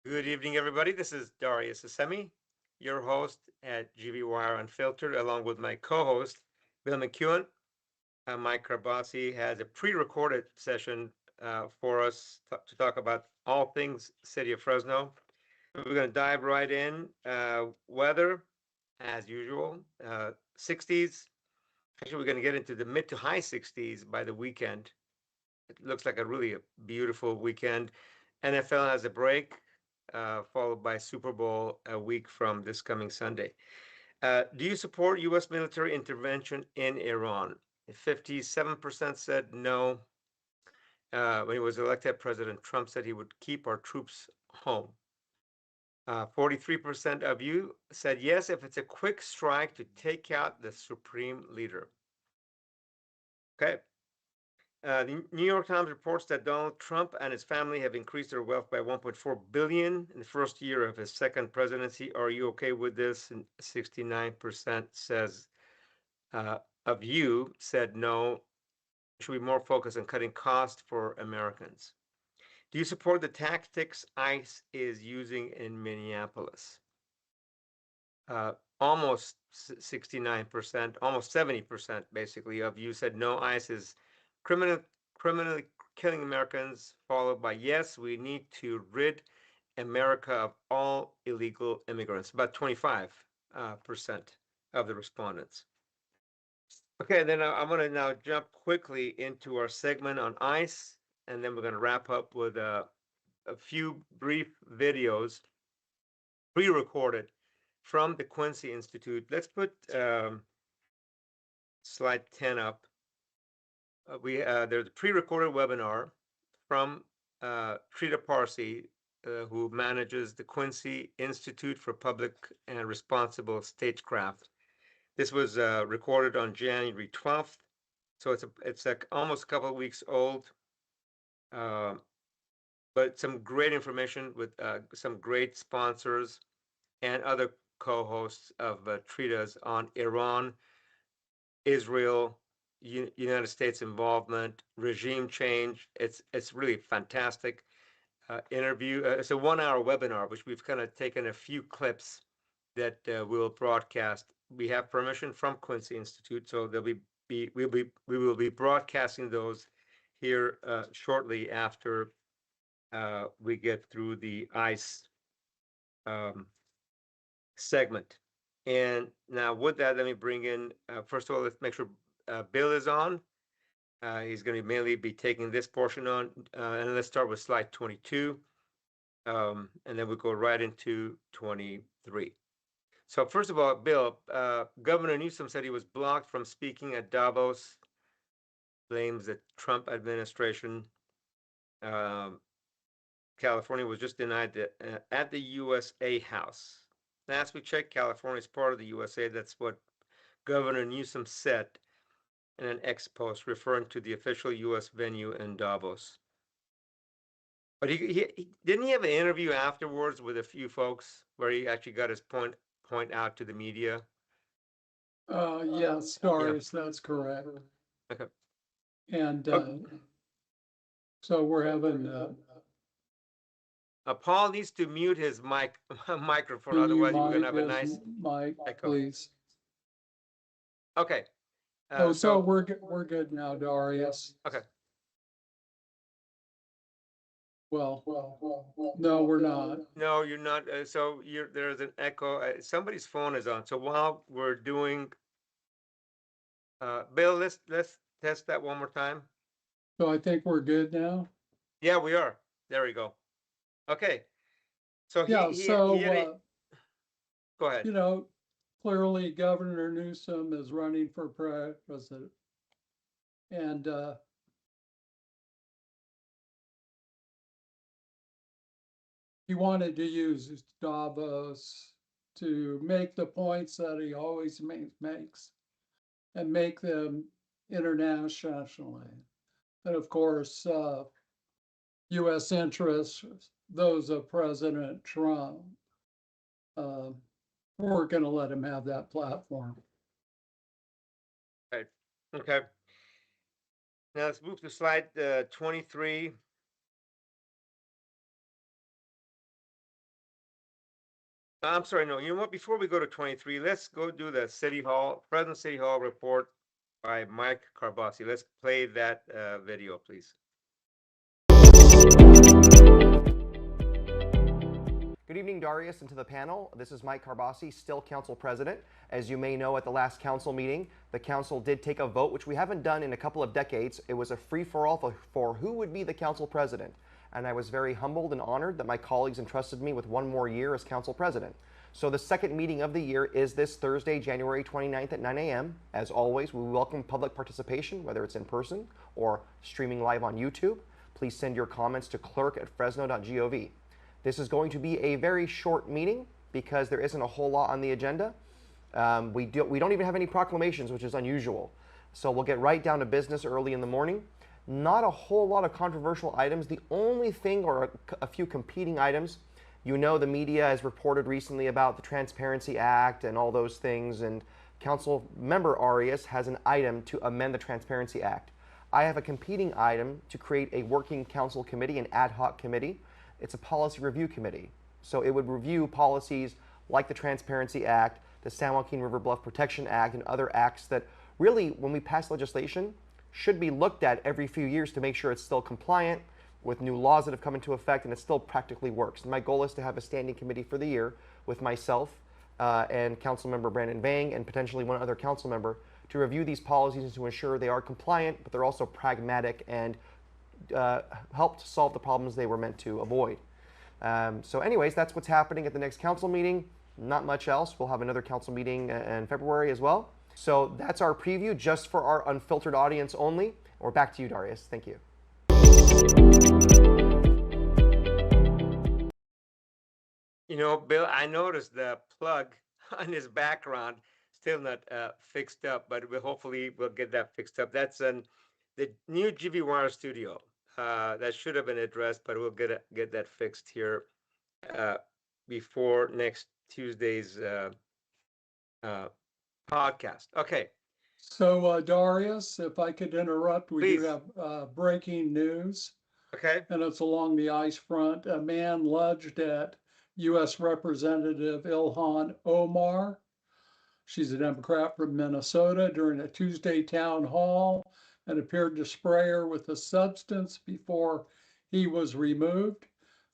Good evening, everybody. This is Darius Assemi, your host at GV Wire Unfiltered, along with my co-host, Bill McEwen. Mike Carbasi has a pre-recorded session for us to talk about all things City of Fresno. We're going to dive right in. Weather, as usual, 60s. Actually, we're going to get into the mid to high 60s by the weekend. It looks like a beautiful weekend. NFL has a break, followed by Super Bowl a week from this coming Sunday. Do you support U.S. military intervention in Iran? 57% said no. When he was elected, President Trump said he would keep our troops home. 43% of you said yes if it's a quick strike to take out the supreme leader. Okay. The New York Times reports that Donald Trump and his family have increased their wealth by 1.4 billion in the first year of his second presidency. Are you okay with this? And 69% says of you said no. Should be more focused on cutting costs for Americans. Do you support the tactics ICE is using in Minneapolis? Almost 69%, almost 70% basically of you said no, ICE is criminally killing Americans, followed by yes, we need to rid America of all illegal immigrants, about 25% of the respondents. Okay, then I'm going to now jump quickly into our segment on ICE, and then we're going to wrap up with a few brief videos pre-recorded from the Quincy Institute. Let's put slide 10 up. There's a pre-recorded webinar from Trita Parsi, who manages the Quincy Institute for Public and Responsible Statecraft. This was recorded on January 12th, so it's like almost a couple of weeks old, but some great information with some great sponsors and other co-hosts of Trita's on Iran, Israel, United States involvement, regime change. It's really fantastic interview. It's a 1-hour webinar, which we've kind of taken a few clips that we'll broadcast. We have permission from Quincy Institute, so we will be broadcasting those here shortly after we get through the ICE segment. And now with that, let me bring in, first of all, let's make sure Bill is on. He's going to mainly be taking this portion on, and let's start with slide 22, and then we'll go right into 23. So first of all, Bill, Governor Newsom said he was blocked from speaking at Davos, blames the Trump administration. California was just denied at the USA House. Last we checked, California is part of the USA. That's what Governor Newsom said in an ex post referring to the official U.S. venue in Davos. But he didn't he have an interview afterwards with a few folks where he actually got his point out to the media? Yes, Doris, that's correct. Okay. And so we're having. Paul needs to mute his microphone, Can otherwise you we're going to have a his nice mic, echo. please? Okay. So we're good now, Darius. Okay. Well, no, we're not. No, you're not. So there's an echo. Somebody's phone is on. So while we're doing, Bill, let's test that one more time. So I think we're good now. Yeah, we are. There we go. Okay. So go ahead. You know, clearly Governor Newsom is running for president, and he wanted to use Davos to make the points that he always makes and make them internationally. And of course, U.S. interests, those of President Trump, we're going to let him have that platform. Right. Okay. Now let's move to slide 23. I'm sorry, no, you know what? Before we go to 23, let's go do the President City Hall report by Mike Carbasi. Let's play that video, please. Good evening, Darius, and to the panel. This is Mike Carbasi, still council president. As you may know, at the last council meeting, the council did take a vote, which we haven't done in a couple of decades. It was a free-for-all for who would be the council president. And I was very humbled and honored that my colleagues entrusted me with one more year as council president. So the second meeting of the year is this Thursday, January 29th at 9 a.m. As always, we welcome public participation, whether it's in person or streaming live on YouTube. Please send your comments to clerk@fresno.gov. This is going to be a very short meeting because there isn't a whole lot on the agenda. We don't even have any proclamations, which is unusual. So we'll get right down to business early in the morning. Not a whole lot of controversial items. The only thing, or a few competing items, you know, the media has reported recently about the Transparency Act and all those things, and Council Member Arias has an item to amend the Transparency Act. I have a competing item to create a working council committee, an ad hoc committee. It's a policy review committee. So it would review policies like the Transparency Act, the San Joaquin River Bluff Protection Act, and other acts that really, when we pass legislation, should be looked at every few years to make sure it's still compliant with new laws that have come into effect and it still practically works. And my goal is to have a standing committee for the year with myself and Council Member Brandon Vang and potentially one other council member to review these policies and to ensure they are compliant, but they're also pragmatic and help to solve the problems they were meant to avoid. So anyways, that's what's happening at the next council meeting. Not much else. We'll have another council meeting in February as well. So that's our preview just for our unfiltered audience only. We're back to you, Darius. Thank you. You know, Bill, I noticed the plug on his background still not fixed up, but hopefully we'll get that fixed up. That's the new GV Wire studio. That should have been addressed, but we'll get that fixed here before next Tuesday's podcast. Okay. So Darius, if I could interrupt, we Please. do have breaking news. Okay. And it's along the ice front. A man lunged at U.S. Representative Ilhan Omar. She's a Democrat from Minnesota during a Tuesday town hall and appeared to spray her with a substance before he was removed.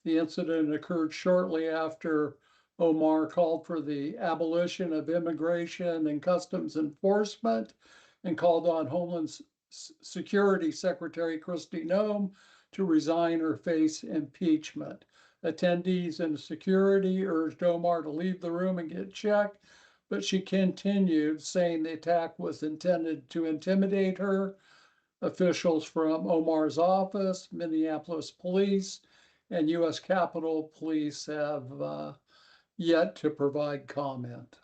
The incident occurred shortly after Omar called for the abolition of immigration and customs enforcement and called on Homeland Security Secretary Kristi Noem to resign or face impeachment. Attendees and security urged Omar to leave the room and get checked, but she continued, saying the attack was intended to intimidate her. Officials from Omar's office, Minneapolis police, and U.S. Capitol Police have yet to provide comment.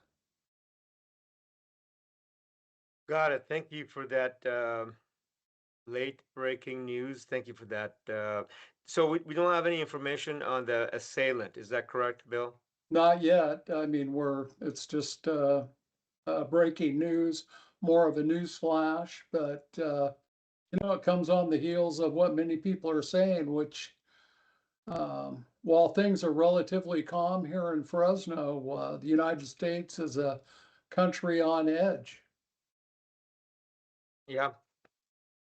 Got it. Thank you for that late breaking news. Thank you for that. So we don't have any information on the assailant. Is that correct, Bill? Not yet. I mean, it's just breaking news, more of a news flash, but it comes on the heels of what many people are saying, which while things are relatively calm here in Fresno, the United States is a country on edge. Yeah.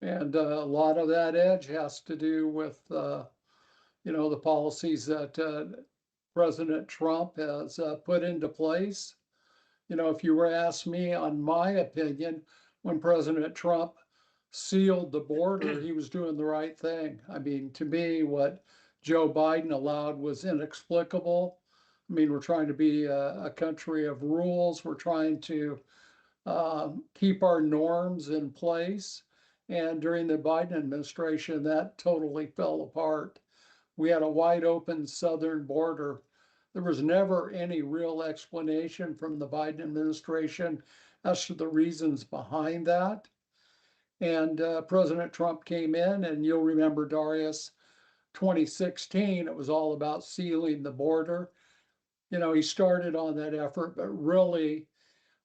And a lot of that edge has to do with, the policies that President Trump has put into place. If you were asked me on my opinion, when President Trump sealed the border, he was doing the right thing. I mean, to me, what Joe Biden allowed was inexplicable. I mean, we're trying to be a country of rules. We're trying to keep our norms in place. And during the Biden administration, that totally fell apart. We had a wide open southern border. There was never any real explanation from the Biden administration as to the reasons behind that. And President Trump came in, and you'll remember, Darius, 2016, it was all about sealing the border. He started on that effort, but really,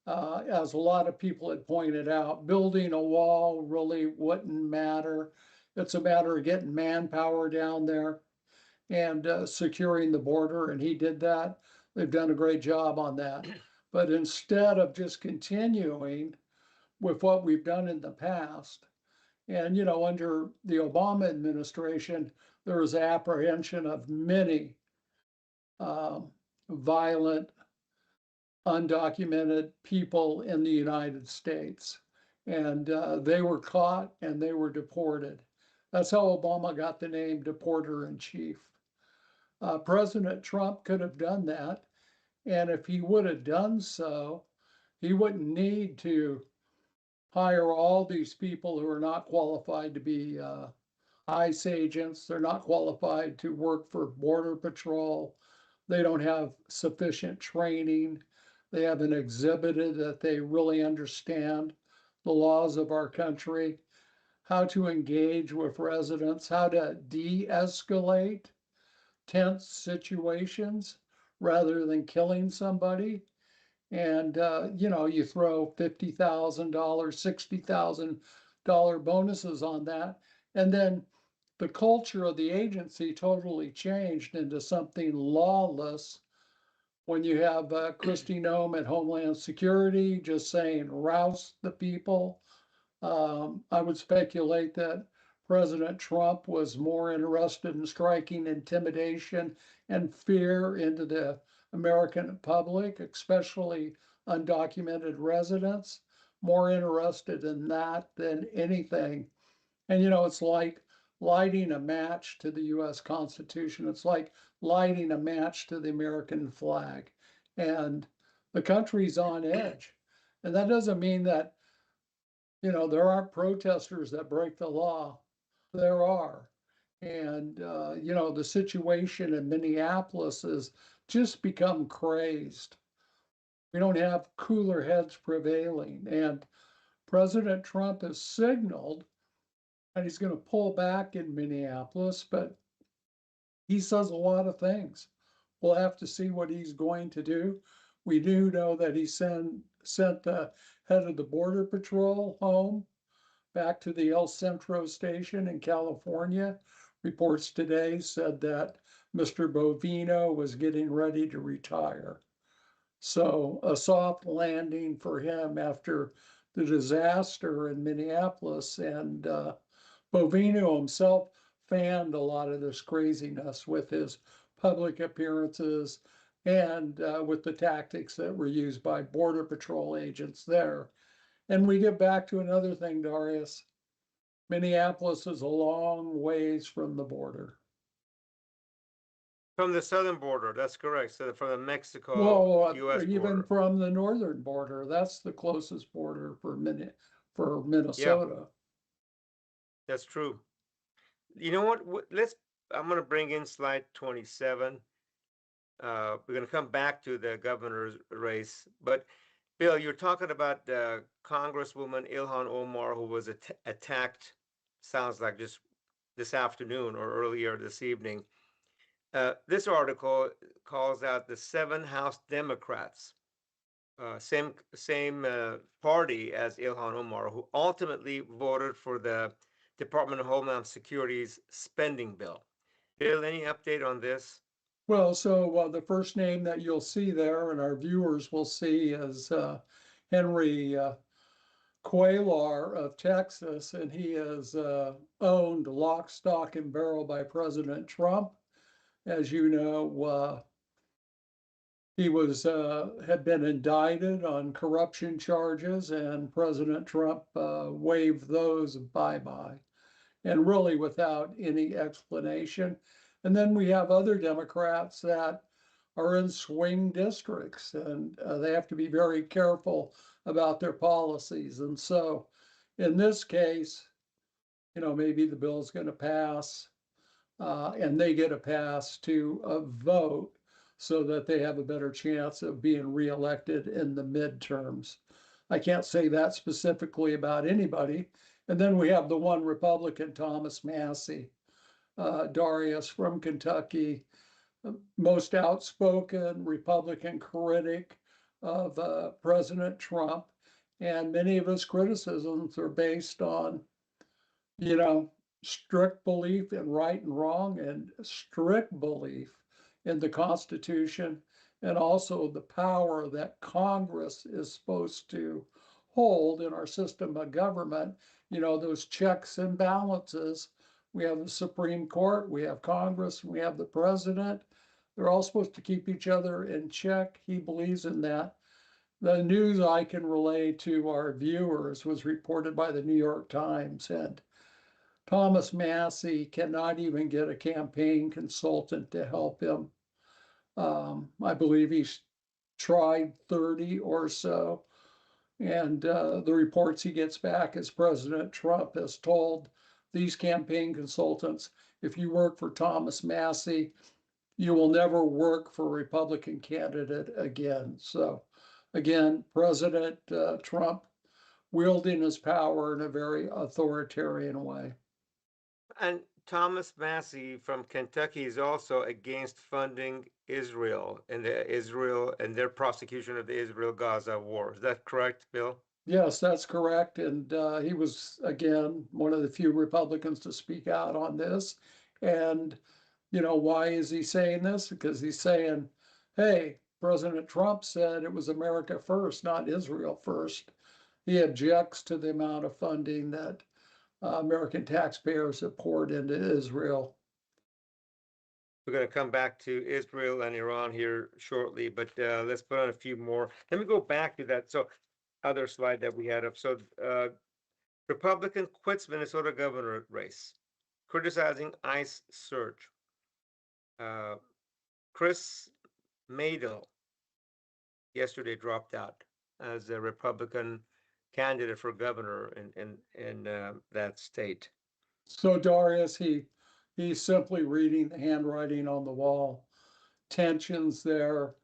as a lot of people had pointed out, building a wall really wouldn't matter. It's a matter of getting manpower down there and securing the border, and he did that. They've done a great job on that. But instead of just continuing with what we've done in the past, and under the Obama administration, there was apprehension of many violent, undocumented people in the United States. And they were caught and they were deported. That's how Obama got the name deporter in chief. President Trump could have done that. And if he would have done so, he wouldn't need to hire all these people who are not qualified to be ICE agents. They're not qualified to work for Border Patrol. They don't have sufficient training. They haven't exhibited that they really understand the laws of our country, how to engage with residents, how to de-escalate tense situations rather than killing somebody. And, you throw $50,000, $60,000 bonuses on that. And then the culture of the agency totally changed into something lawless when you have Kristi Noem at Homeland Security just saying, rouse the people. I would speculate that President Trump was more interested in striking intimidation and fear into the American public, especially undocumented residents, more interested in that than anything. And it's like lighting a match to the US Constitution. It's like lighting a match to the American flag. And the country's on edge. And that doesn't mean that, there aren't protesters that break the law. There are. And, the situation in Minneapolis has just become crazed. We don't have cooler heads prevailing. And President Trump has signaled that he's going to pull back in Minneapolis, but he says a lot of things. We'll have to see what he's going to do. We do know that he sent the head of the Border Patrol home back to the El Centro station in California. Reports today said that Mr. Bovino was getting ready to retire. So a soft landing for him after the disaster in Minneapolis. And Bovino himself fanned a lot of this craziness with his public appearances and with the tactics that were used by Border Patrol agents there. And we get back to another thing, Darius. Minneapolis is a long ways from the border. From the southern border, that's correct. So from the Mexico, Well, U.S. even border. from the northern border, that's the closest border for Minnesota. That's true. You know what? I'm going to bring in slide 27. We're going to come back to the governor's race. But Bill, you're talking about Congresswoman Ilhan Omar, who was attacked, sounds like just this afternoon or earlier this evening. This article calls out the 7 House Democrats, same party as Ilhan Omar, who ultimately voted for the Department of Homeland Security's spending bill. Bill, any update on this? Well, so the first name that you'll see there and our viewers will see is Henry Cuellar of Texas, and he is owned lock, stock, and barrel by President Trump. As you know, he had been indicted on corruption charges, and President Trump waved those bye-bye, and really without any explanation. And then we have other Democrats that are in swing districts, and they have to be very careful about their policies. And so in this case, maybe the bill is going to pass, and they get a pass to a vote so that they have a better chance of being reelected in the midterms. I can't say that specifically about anybody. And then we have the one Republican, Thomas Massie, Darius from Kentucky, most outspoken Republican critic of President Trump. And many of his criticisms are based on, strict belief in right and wrong and strict belief in the Constitution and also the power that Congress is supposed to hold in our system of government, those checks and balances. We have the Supreme Court, we have Congress, we have the president. They're all supposed to keep each other in check. He believes in that. The news I can relay to our viewers was reported by the New York Times, and Thomas Massie cannot even get a campaign consultant to help him. I believe he's tried 30 or so. And the reports he gets back is President Trump has told these campaign consultants, if you work for Thomas Massie, you will never work for a Republican candidate again. So again, President Trump wielding his power in a very authoritarian way. And Thomas Massie from Kentucky is also against funding Israel and their prosecution of the Israel-Gaza war. Is that correct, Bill? Yes, that's correct. And he was, again, one of the few Republicans to speak out on this. And, why is he saying this? Because he's saying, hey, President Trump said it was America first, not Israel first. He objects to the amount of funding that American taxpayers have poured into Israel. We're going to come back to Israel and Iran here shortly, but let's put on a few more. Let me go back to that. So, other slide that we had up. So, Republican quits Minnesota governor race, criticizing ICE surge. Chris Madel yesterday dropped out as a Republican candidate for governor in that state. So Darius, he's simply reading the handwriting on the wall. Tensions there,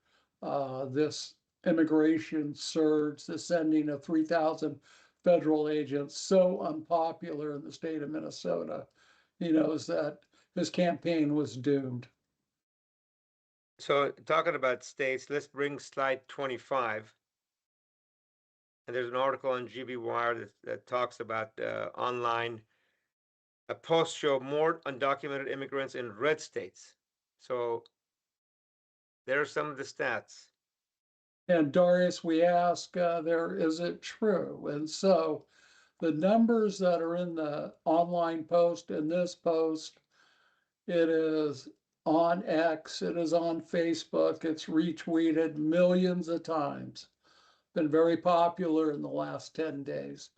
this immigration surge, the sending of 3,000 federal agents, so unpopular in the state of Minnesota. He knows that his campaign was doomed. So talking about states, let's bring slide 25. And there's an article on GB Wire that talks about online. A post show more undocumented immigrants in red states. So there are some of the stats. And Darius, we ask, is it true? And so the numbers that are in the online post and this post, it is on X, it is on Facebook, it's retweeted millions of times. Been very popular in the last 10 days.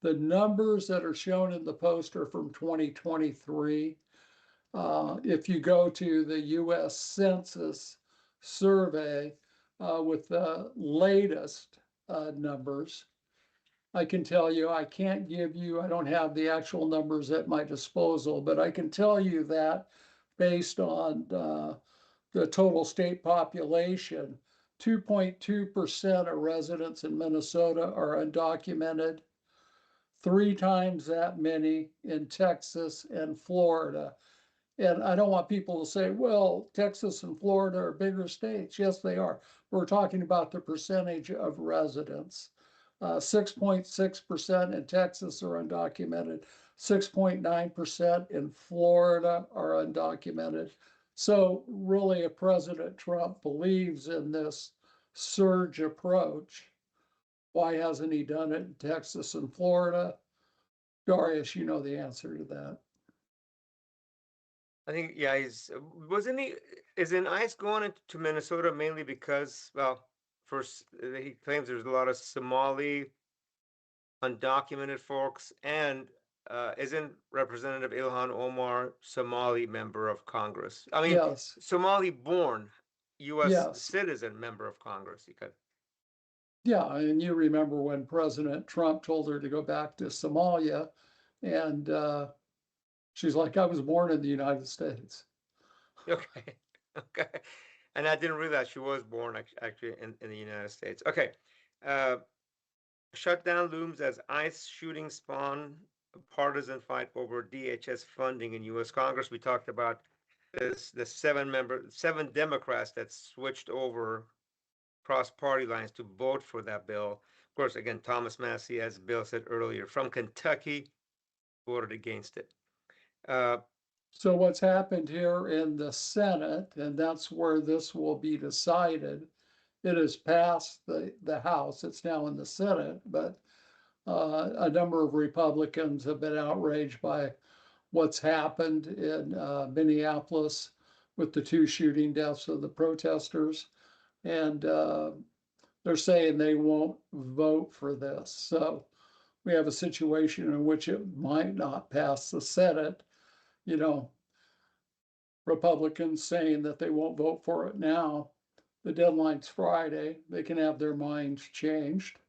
The numbers that are shown in the post are from 2023. If you go to the US Census survey with the latest numbers, I can tell you, I can't give you, I don't have the actual numbers at my disposal, but I can tell you that based on the total state population, 2.2% of residents in Minnesota are undocumented, 3 times that many in Texas and Florida. And I don't want people to say, well, Texas and Florida are bigger states. Yes, they are. We're talking about the percentage of residents. 6.6% in Texas are undocumented, 6.9% in Florida are undocumented. So really, if President Trump believes in this surge approach, why hasn't he done it in Texas and Florida? Darius, you know the answer to that. I think, yeah, is in ICE going into Minnesota mainly because, well, first, he claims there's a lot of Somali undocumented folks, and isn't Representative Ilhan Omar Somali member of Congress? I mean, Yes. Somali-born U.S. Yes. citizen member of Congress. You could. Yeah, and you remember when President Trump told her to go back to Somalia, and she's like, I was born in the United States. Okay, okay. And I didn't realize she was born actually in the United States. Okay. Shutdown looms as ICE shooting spawn a partisan fight over DHS funding in U.S. Congress. We talked about this, the 7 Democrats that switched over cross party lines to vote for that bill. Of course, again, Thomas Massie, as Bill said earlier, from Kentucky, voted against it. So what's happened here in the Senate, and that's where this will be decided, it has passed the House, it's now in the Senate, but a number of Republicans have been outraged by what's happened in Minneapolis with the 2 shooting deaths of the protesters. And they're saying they won't vote for this. So we have a situation in which it might not pass the Senate. You know, Republicans saying that they won't vote for it now. The deadline's Friday. They can have their minds changed.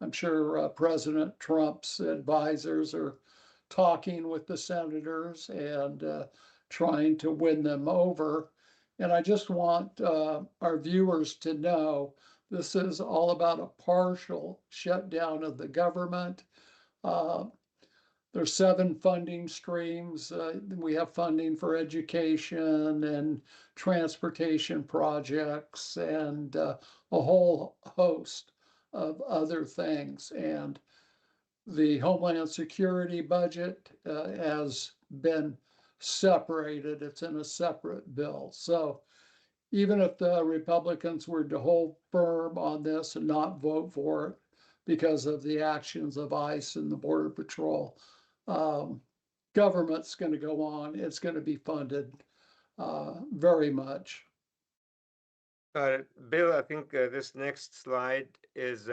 I'm sure President Trump's advisors are talking with the senators and trying to win them over. And I just want our viewers to know this is all about a partial shutdown of the government. There's 7 funding streams. We have funding for education and transportation projects and a whole host of other things. And the Homeland Security budget has been separated. It's in a separate bill. So even if the Republicans were to hold firm on this and not vote for it because of the actions of ICE and the Border Patrol, government's going to go on. It's going to be funded very much. Bill, I think this next slide is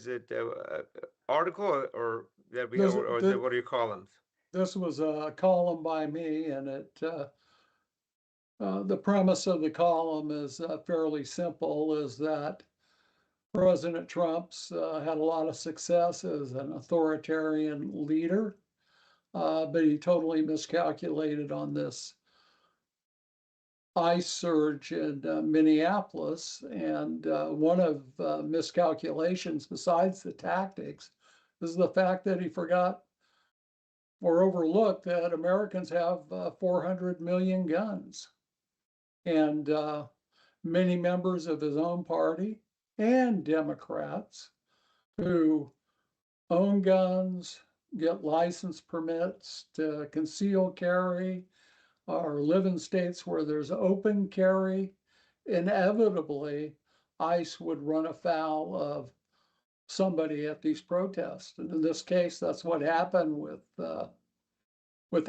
it article or that we have, or what do you call them? This was a column by me, and the premise of the column is fairly simple, is that President Trump's had a lot of success as an authoritarian leader, but he totally miscalculated on this ICE surge in Minneapolis. And one of miscalculations, besides the tactics, is the fact that he forgot or overlooked that Americans have 400 million guns. And many members of his own party and Democrats who own guns, get license permits to conceal carry, or live in states where there's open carry, inevitably ICE would run afoul of somebody at these protests. And in this case, that's what happened with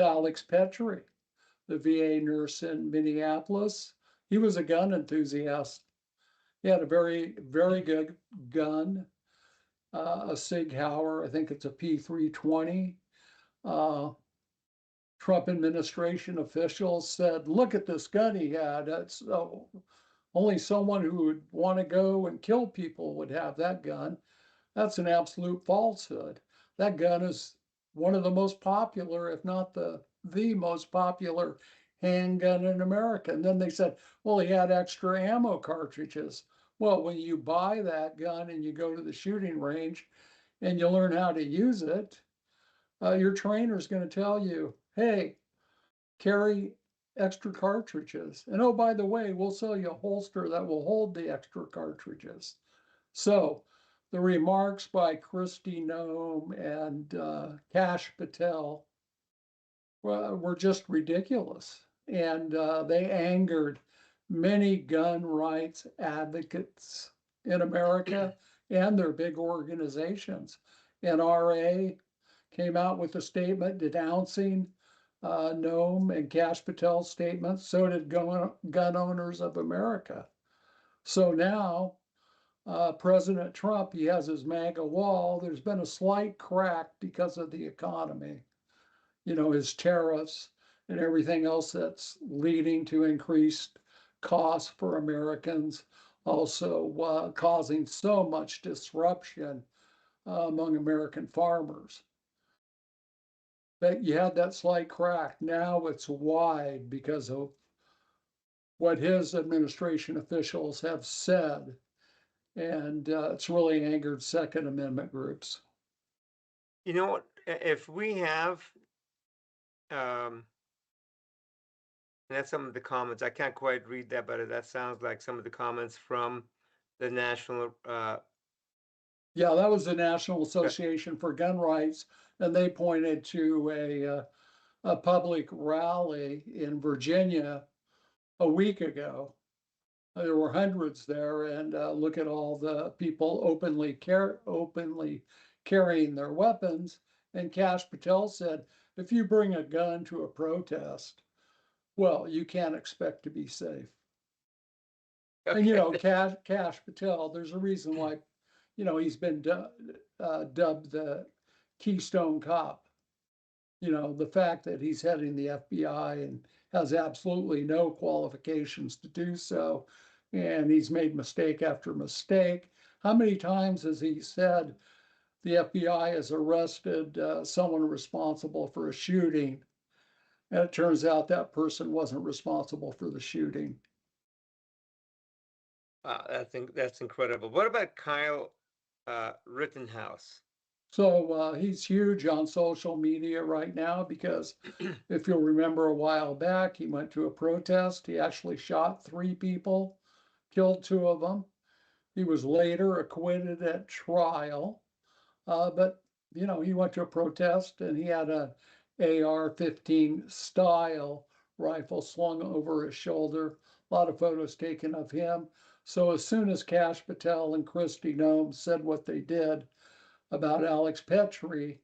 Alex Petrie, the VA nurse in Minneapolis. He was a gun enthusiast. He had a very, very good gun, a Sig Sauer, I think it's a P320. Trump administration officials said, look at this gun he had. That's only someone who would want to go and kill people would have that gun. That's an absolute falsehood. That gun is one of the most popular, if not the most popular handgun in America. And then they said, well, he had extra ammo cartridges. Well, when you buy that gun and you go to the shooting range and you learn how to use it, your trainer's going to tell you, hey, carry extra cartridges. And oh, by the way, we'll sell you a holster that will hold the extra cartridges. So the remarks by Kristi Noem and Kash Patel were just ridiculous. And they angered many gun rights advocates in America and their big organizations. NRA came out with a statement denouncing Noem and Kash Patel's statements. So did gun owners of America. So now President Trump, he has his MAGA wall. There's been a slight crack because of the economy, you know, his tariffs and everything else that's leading to increased costs for Americans, also causing so much disruption among American farmers. But you had that slight crack. Now it's wide because of what his administration officials have said. And it's really angered Second Amendment groups. You know what? If we have, that's some of the comments. I can't quite read that, but that sounds like some of the comments from the National. Yeah, that was the National Association for Gun Rights, and they pointed to a public rally in Virginia a week ago. There were hundreds there, and look at all the people openly carrying their weapons. And Kash Patel said, if you bring a gun to a protest, well, you can't expect to be safe. And you know, Kash Patel, there's a reason why, you know, he's been dubbed the Keystone Cop. You know, the fact that he's heading the FBI and has absolutely no qualifications to do so, and he's made mistake after mistake. How many times has he said the FBI has arrested someone responsible for a shooting, and it turns out that person wasn't responsible for the shooting? Wow, I think that's incredible. What about Kyle Rittenhouse? So he's huge on social media right now because if you'll remember a while back, he went to a protest. He actually shot 3 people, killed 2 of them. He was later acquitted at trial. But, you know, he went to a protest and he had a AR-15 style rifle slung over his shoulder. A lot of photos taken of him. So as soon as Kash Patel and Kristi Noem said what they did about Alex Petrie,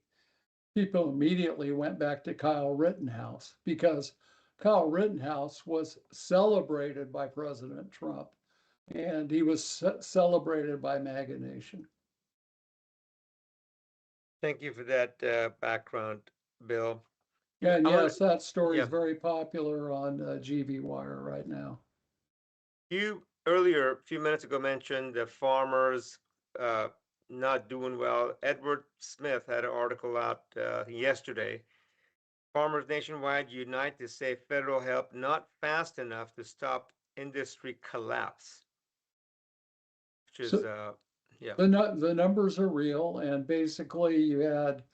people immediately went back to Kyle Rittenhouse because Kyle Rittenhouse was celebrated by President Trump and he was celebrated by MAGA Nation. Thank you for that background, Bill. And I wanna- yes, that story is yeah. very popular on GV Wire right now. You earlier, a few minutes ago, mentioned the farmers not doing well. Edward Smith had an article out yesterday. Farmers nationwide unite to say federal help not fast enough to stop industry collapse. Which is, So yeah. the numbers are real, and basically you had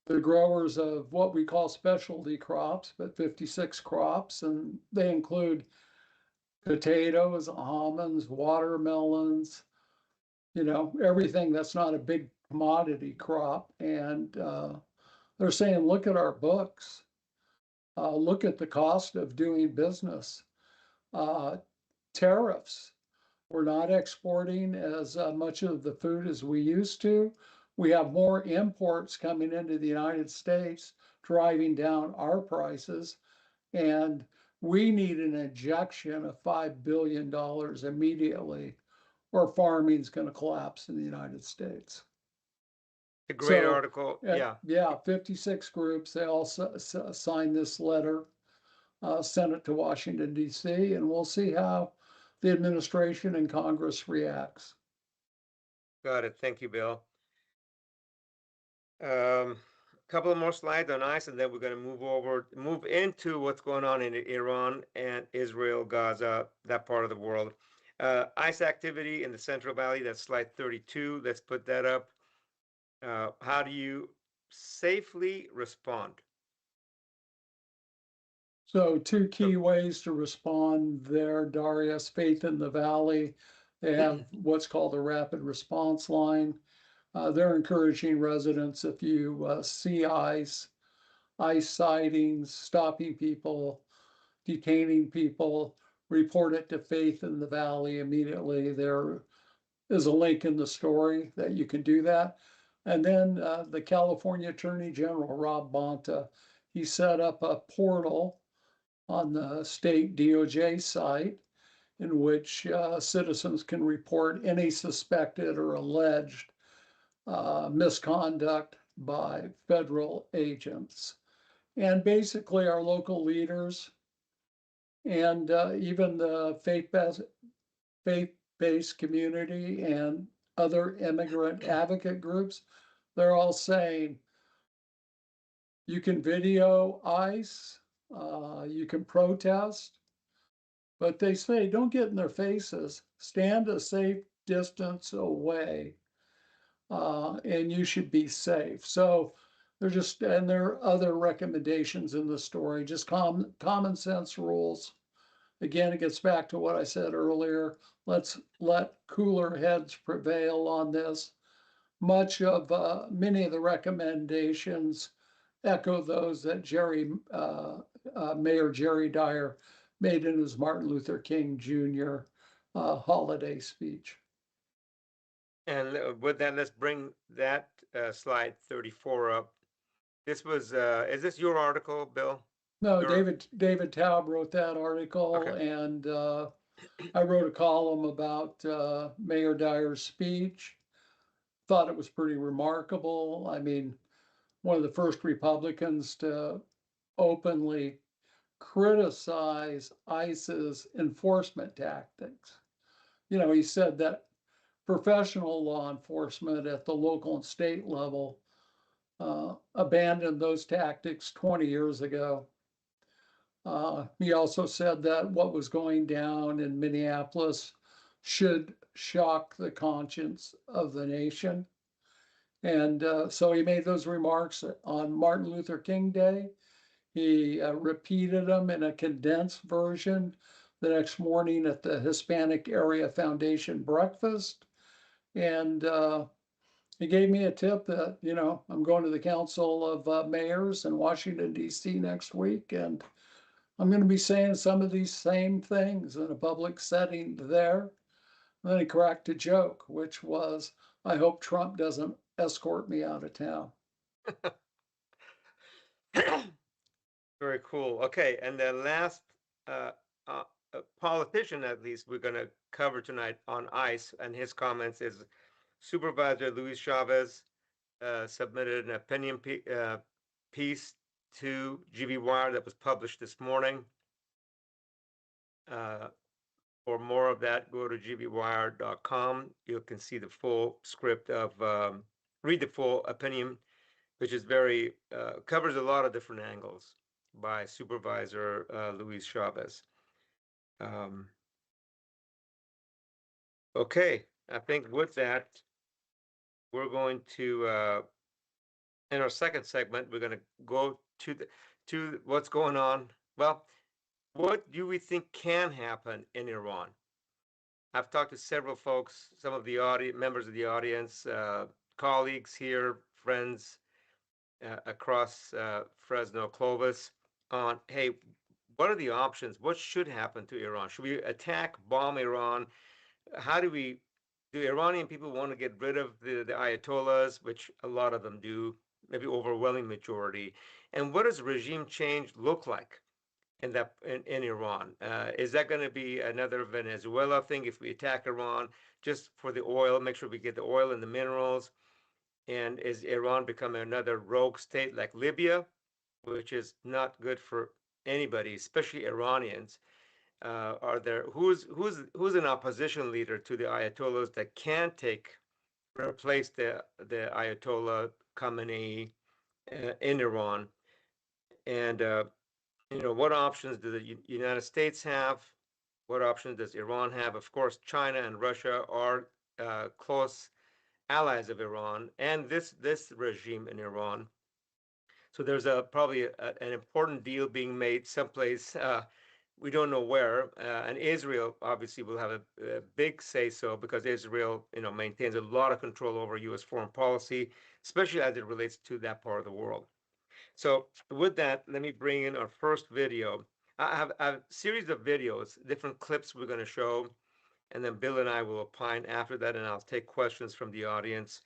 the growers of what we call specialty crops, but 56 crops, and they include potatoes, almonds, watermelons, you know, everything that's not a big commodity crop. And they're saying, look at our books, look at the cost of doing business, tariffs. We're not exporting as much of the food as we used to. We have more imports coming into the United States, driving down our prices. And we need an injection of $5 billion immediately, or farming's going to collapse in the United States. A great So, article. Yeah. Yeah, 56 groups, they all signed this letter, sent it to Washington, D.C., and we'll see how the administration and Congress reacts. Got it. Thank you, Bill. Couple of more slides on ICE, and then we're going to move into what's going on in Iran and Israel, Gaza, that part of the world. ICE activity in the Central Valley, that's slide 32. Let's put that up. How do you safely respond? So 2 key ways to respond there, Darius. Faith in the Valley. They have what's called a rapid response line. They're encouraging residents, if you see ICE sightings, stopping people, detaining people, report it to Faith in the Valley immediately. There is a link in the story that you can do that. And then the California Attorney General, Rob Bonta, he set up a portal on the state DOJ site in which citizens can report any suspected or alleged misconduct by federal agents. And basically our local leaders and even the faith-based community and other immigrant advocate groups, they're all saying, you can video ICE, you can protest, but they say, don't get in their faces, stand a safe distance away, and you should be safe. So and there are other recommendations in the story, just common sense rules. Again, it gets back to what I said earlier. Let's let cooler heads prevail on this. Many of the recommendations echo those that Mayor Jerry Dyer made in his Martin Luther King Jr. Holiday speech. And with that, let's bring that slide 34 up. This was, is this your article, Bill? No, David Taub wrote that article, Okay. and I wrote a column about Mayor Dyer's speech. Thought it was pretty remarkable. I mean, one of the first Republicans to openly criticize ICE's enforcement tactics. You know, he said that professional law enforcement at the local and state level abandoned those tactics 20 years ago. He also said that what was going down in Minneapolis should shock the conscience of the nation. And so he made those remarks on Martin Luther King Day. He repeated them in a condensed version the next morning at the Hispanic Area Foundation breakfast. And he gave me a tip that, you know, I'm going to the Council of Mayors in Washington, D.C. next week, and I'm going to be saying some of these same things in a public setting there. And then he cracked a joke, which was, I hope Trump doesn't escort me out of town. Very cool. Okay, and the last politician, at least, we're going to cover tonight on ICE and his comments is Supervisor Luis Chavez submitted an opinion piece to GB Wire that was published this morning. For more of that, go to gbwire.com. You can see the full script of, read the full opinion, which is very, covers a lot of different angles by Supervisor Luis Chavez. Okay, I think with that, we're going to, in our second segment, we're going to go to what's going on. Well, what do we think can happen in Iran? I've talked to several folks, some of the members of the audience, colleagues here, friends across Fresno, Clovis, on, hey, what are the options? What should happen to Iran? Should we attack, bomb Iran? How do Iranian people want to get rid of the Ayatollahs, which a lot of them do, maybe overwhelming majority? And what does regime change look like in Iran? Is that going to be another Venezuela thing if we attack Iran just for the oil, make sure we get the oil and the minerals? And is Iran becoming another rogue state like Libya, which is not good for anybody, especially Iranians? Who's an opposition leader to the Ayatollahs that can replace the Ayatollah Khamenei in Iran? And you know, what options do the United States have? What options does Iran have? Of course, China and Russia are close allies of Iran and this regime in Iran. So there's probably an important deal being made someplace. We don't know where, and Israel obviously will have a big say so because Israel, you know, maintains a lot of control over U.S. foreign policy, especially as it relates to that part of the world. So with that, let me bring in our first video. I have a series of videos, different clips we're going to show, and then Bill and I will opine after that, and I'll take questions from the audience.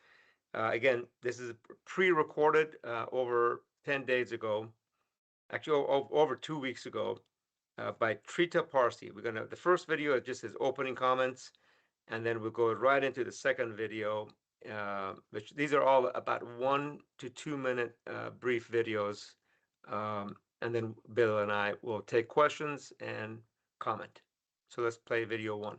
Again, this is pre-recorded over 10 days ago, actually over 2 weeks ago, by Trita Parsi. The first video is just his opening comments, and then we'll go right into the second video, which these are all about 1 to 2 minute brief videos. And then Bill and I will take questions and comment. So let's play video 1.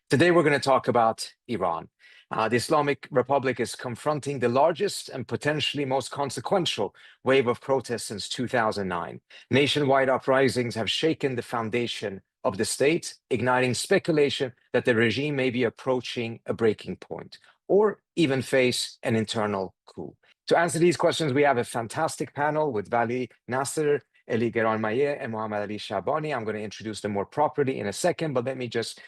Today, we're going to talk about Iran. The Islamic Republic is confronting the largest and potentially most consequential wave of protests since 2009. Nationwide uprisings have shaken the foundation of the state, igniting speculation that the regime may be approaching a breaking point or even face an internal coup. To answer these questions, we have a fantastic panel with Vali Nasser, Eli Geranmayeh, and Mohammad Ali Shabani. I'm going to introduce them more properly in a second, but let me just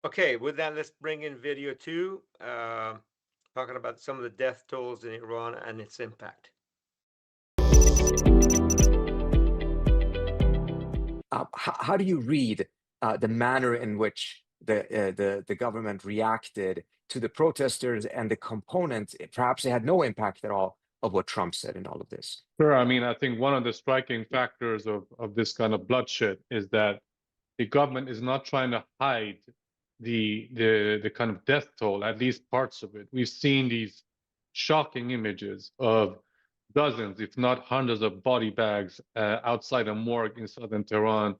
Okay, with that, let's bring in video 2, talking about some of the death tolls in Iran and its impact. How do you read the manner in which the government reacted to the protesters and the component, perhaps it had no impact at all, of what Trump said in all of this? Sure. I mean, I think one of the striking factors of this kind of bloodshed is that the government is not trying to hide the kind of death toll, at least parts of it. We've seen these shocking images of dozens, if not hundreds, of body bags outside a morgue in southern Tehran,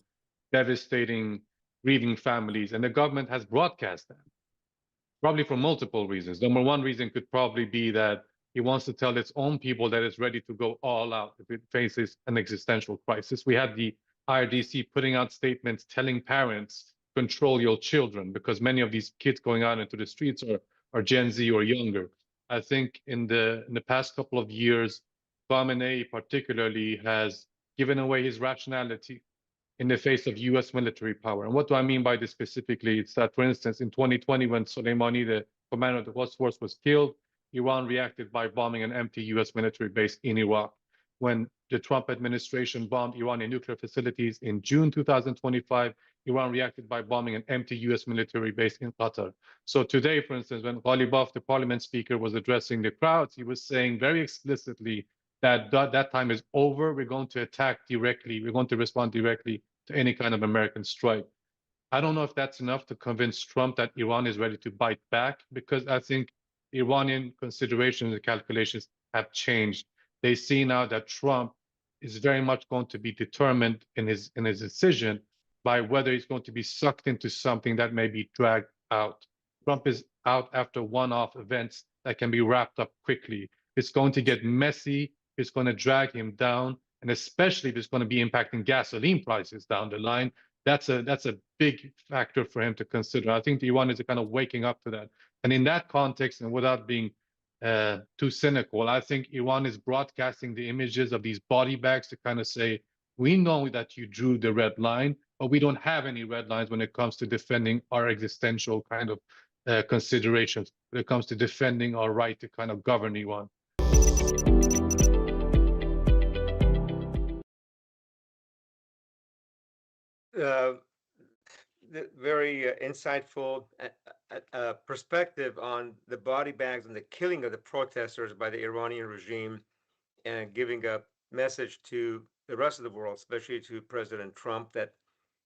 devastating grieving families, and the government has broadcast that, probably for multiple reasons. Number one reason could probably be that he wants to tell its own people that it's ready to go all out if it faces an existential crisis. We had the IRDC putting out statements telling parents, control your children, because many of these kids going out into the streets are Gen Z or younger. I think in the past couple of years, Khamenei particularly has given away his rationality in the face of US military power. And what do I mean by this specifically? It's that, for instance, in 2020, when Soleimani, the commander of the Quds Force, was killed, Iran reacted by bombing an empty US military base in Iraq. When the Trump administration bombed Iranian nuclear facilities in June 2025, Iran reacted by bombing an empty US military base in Qatar. So today, for instance, when Ghalibaf, the parliament speaker, was addressing the crowds, he was saying very explicitly that that time is over. We're going to attack directly. We're going to respond directly to any kind of American strike. I don't know if that's enough to convince Trump that Iran is ready to bite back, because I think Iranian considerations and calculations have changed. They see now that Trump is very much going to be determined in his decision by whether he's going to be sucked into something that may be dragged out. Trump is out after one-off events that can be wrapped up quickly. It's going to get messy. It's going to drag him down, and especially if it's going to be impacting gasoline prices down the line. That's a big factor for him to consider. I think Iran is kind of waking up to that. And in that context, and without being too cynical, I think Iran is broadcasting the images of these body bags to kind of say, we know that you drew the red line, but we don't have any red lines when it comes to defending our existential kind of considerations, when it comes to defending our right to kind of govern Iran. Very insightful perspective on the body bags and the killing of the protesters by the Iranian regime, and giving a message to the rest of the world, especially to President Trump, that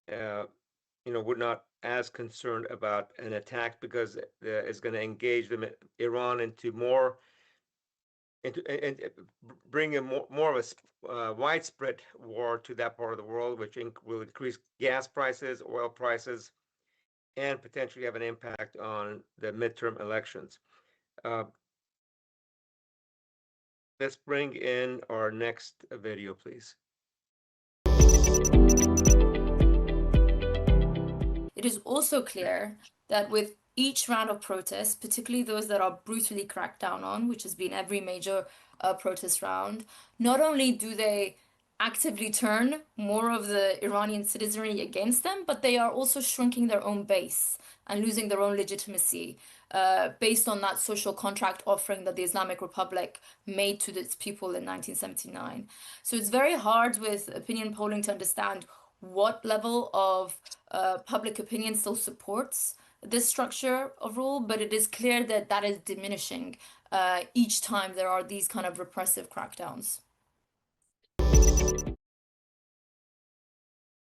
we're not as concerned about an attack, because it's going to engage Iran into more, and bring a more of a widespread war to that part of the world, which will increase gas prices, oil prices, and potentially have an impact on the midterm elections. Let's bring in our next video, please. It is also clear that with each round of protests, particularly those that are brutally cracked down on, which has been every major protest round, not only do they actively turn more of the Iranian citizenry against them, but they are also shrinking their own base and losing their own legitimacy based on that social contract offering that the Islamic Republic made to its people in 1979. So it's very hard with opinion polling to understand what level of public opinion still supports this structure of rule, but it is clear that that is diminishing each time there are these kind of repressive crackdowns.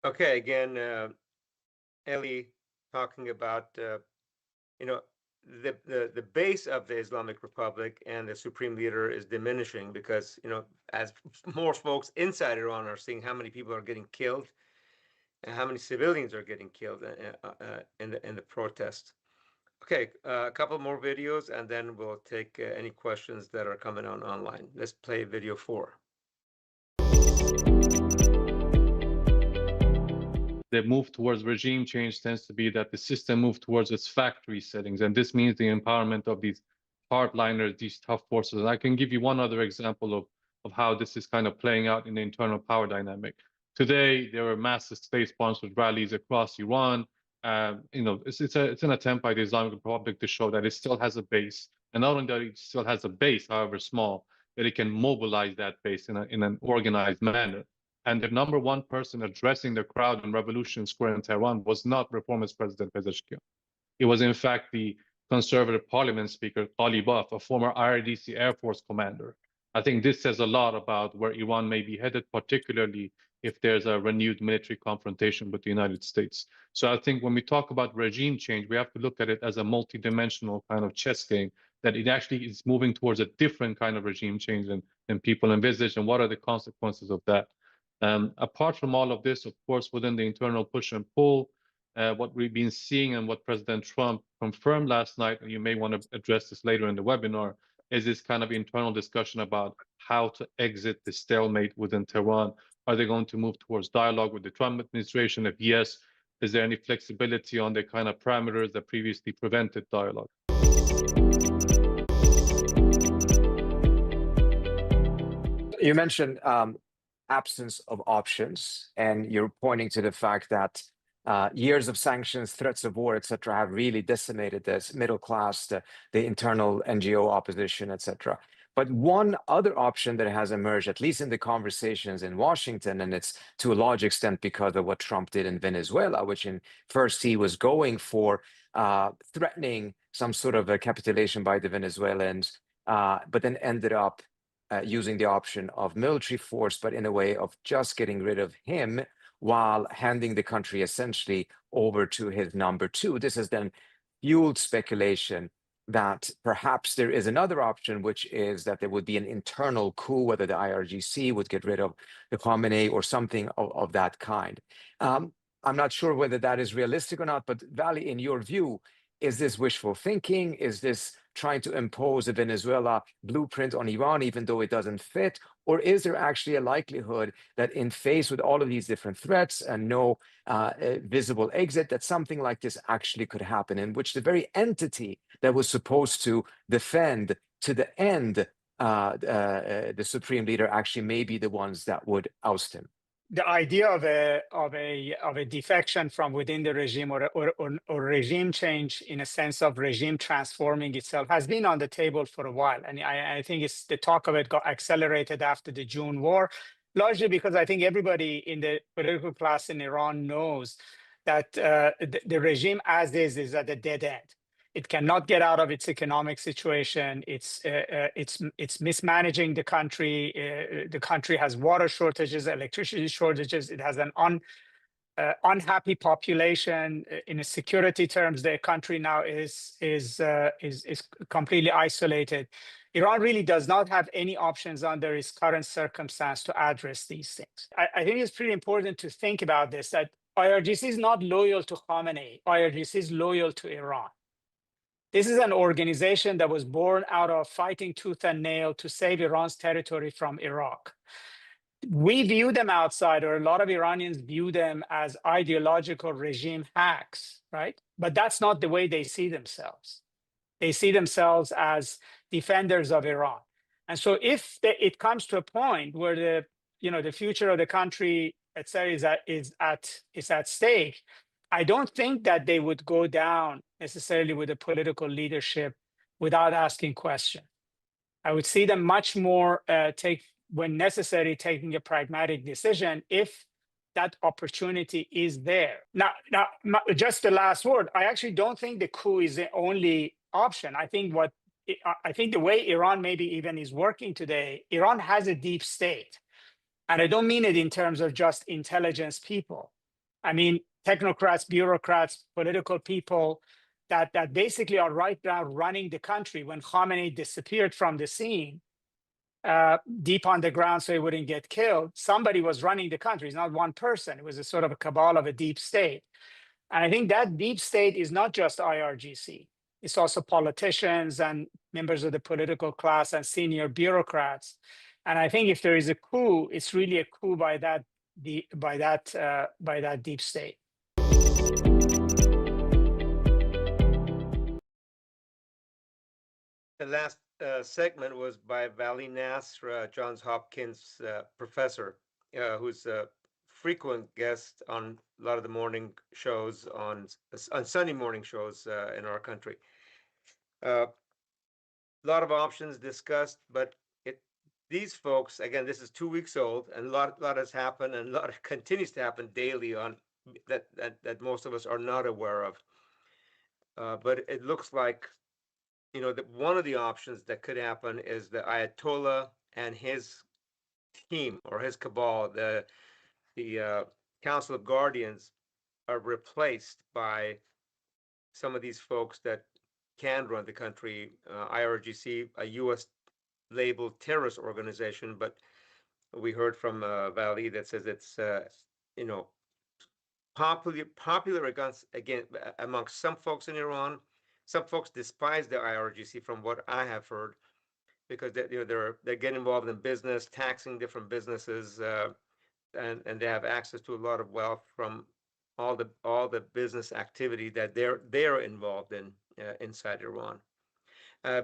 Okay, again, Ellie talking about the base of the Islamic Republic and the supreme leader is diminishing, because as more folks inside Iran are seeing how many people are getting killed and how many civilians are getting killed in the protests. Okay, a couple more videos, and then we'll take any questions that are coming on online. Let's play video 4. The move towards regime change tends to be that the system moves towards its factory settings, and this means the empowerment of these hardliners, these tough forces. And I can give you one other example of how this is kind of playing out in the internal power dynamic. Today, there were massive state-sponsored rallies across Iran. it's an attempt by the Islamic Republic to show that it still has a base, and not only that it still has a base, however small, that it can mobilize that base in an organized manner. And the number one person addressing the crowd in Revolution Square in Tehran was not reformist President Pezeshkian. It was in fact the conservative parliament speaker, Ghalibaf, a former IRGC Air Force commander. I think this says a lot about where Iran may be headed, particularly if there's a renewed military confrontation with the United States. So I think when we talk about regime change, we have to look at it as a multidimensional kind of chess game, that it actually is moving towards a different kind of regime change than people envisage, and what are the consequences of that. Apart from all of this, of course, within the internal push and pull, what we've been seeing and what President Trump confirmed last night, and you may want to address this later in the webinar, is this kind of internal discussion about how to exit the stalemate within Tehran. Are they going to move towards dialogue with the Trump administration? If yes, is there any flexibility on the kind of parameters that previously prevented dialogue? You mentioned absence of options, and you're pointing to the fact that years of sanctions, threats of war, etc., have really decimated this middle class, the internal NGO opposition, etc. But one other option that has emerged, at least in the conversations in Washington, and it's to a large extent because of what Trump did in Venezuela, which first he was going for threatening some sort of a capitulation by the Venezuelans, but then ended up using the option of military force, but in a way of just getting rid of him while handing the country essentially over to his number two. This has then fueled speculation that perhaps there is another option, which is that there would be an internal coup, whether the IRGC would get rid of the Khamenei or something of that kind. I'm not sure whether that is realistic or not, but Vali, in your view, is this wishful thinking? Is this trying to impose a Venezuela blueprint on Iran, even though it doesn't fit? Or is there actually a likelihood that in face with all of these different threats and no visible exit, that something like this actually could happen, in which the very entity that was supposed to defend to the end the supreme leader actually may be the ones that would oust him? The idea of a defection from within the regime or regime change, in a sense of regime transforming itself, has been on the table for a while, and I think it's the talk of it got accelerated after the June war, largely because I think everybody in the political class in Iran knows that the regime as is at a dead end. It cannot get out of its economic situation. It's mismanaging the country. The country has water shortages, electricity shortages. It has an unhappy population. In security terms, the country now is completely isolated. Iran really does not have any options under its current circumstance to address these things. I think it's pretty important to think about this, that IRGC is not loyal to Khamenei. IRGC is loyal to Iran. This is an organization that was born out of fighting tooth and nail to save Iran's territory from Iraq. We view them outside, or a lot of Iranians view them as ideological regime hacks, right? But that's not the way they see themselves. They see themselves as defenders of Iran. And so if it comes to a point where the future of the country, etc., is at stake, I don't think that they would go down necessarily with the political leadership without asking questions. I would see them much more when necessary, taking a pragmatic decision if that opportunity is there. Now, just the last word. I actually don't think the coup is the only option. I think the way Iran maybe even is working today, Iran has a deep state, and I don't mean it in terms of just intelligence people. I mean technocrats, bureaucrats, political people that basically are right now running the country. When Khamenei disappeared from the scene, deep underground so he wouldn't get killed, somebody was running the country. It's not one person. It was a sort of a cabal of a deep state. And I think that deep state is not just IRGC. It's also politicians and members of the political class and senior bureaucrats. And I think if there is a coup, it's really a coup by that deep state. The last segment was by Vali Nasr, Johns Hopkins professor, who's frequent guest on a lot of the morning shows on Sunday morning shows in our country. A lot of options discussed, but these folks, again, this is 2 weeks old, and a lot has happened, and a lot continues to happen daily on that most of us are not aware of. But it looks like, that one of the options that could happen is the Ayatollah and his team or his cabal, the Council of Guardians, are replaced by some of these folks that can run the country. IRGC, a U.S. labeled terrorist organization, but we heard from Vali that says it's popular again amongst some folks in Iran. Some folks despise the IRGC, from what I have heard, because they get involved in business, taxing different businesses, and they have access to a lot of wealth from all the business activity that they're involved in inside Iran.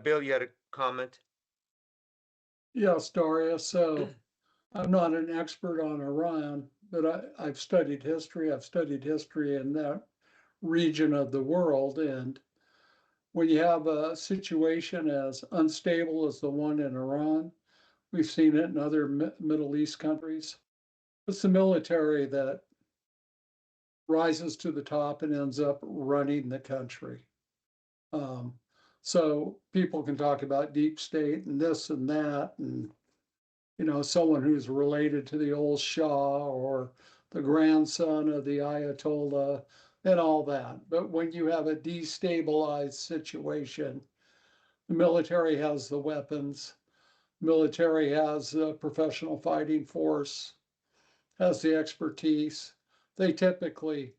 Bill, you had a comment? Yes, Daria. So I'm not an expert on Iran, but I've studied history. I've studied history in that region of the world. And when you have a situation as unstable as the one in Iran, we've seen it in other Middle East countries. It's the military that rises to the top and ends up running the country. So people can talk about deep state and this and that, and someone who's related to the old Shah or the grandson of the Ayatollah and all that. But when you have a destabilized situation, the military has the weapons, military has the professional fighting force, has the expertise. They typically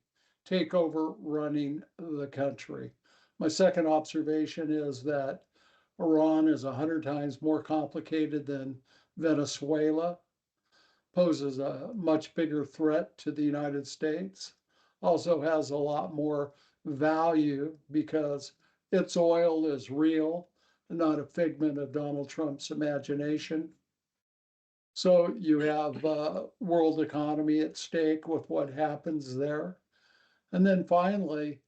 take over running the country. My second observation is that Iran is 100 times more complicated than Venezuela, poses a much bigger threat to the United States, also has a lot more value because its oil is real, not a figment of Donald Trump's imagination. So you have world economy at stake with what happens there. And then finally,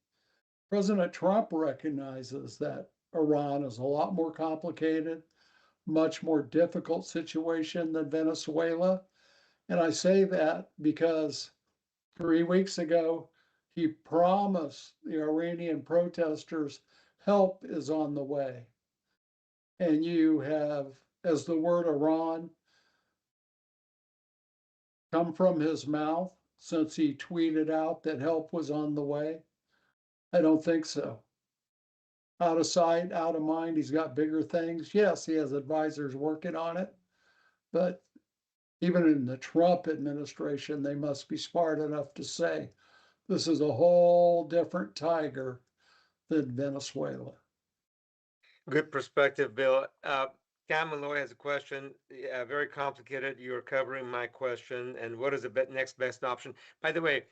President Trump recognizes that Iran is a lot more complicated, much more difficult situation than Venezuela. And I say that because 3 weeks ago, he promised the Iranian protesters help is on the way. And you have, as the word Iran come from his mouth since he tweeted out that help was on the way? I don't think so. Out of sight, out of mind, he's got bigger things. Yes, he has advisors working on it, but even in the Trump administration, they must be smart enough to say, this is a whole different tiger than Venezuela. Good perspective, Bill. Cam Malloy has a question. Very complicated. You're covering my question. And what is the next best option? By the way,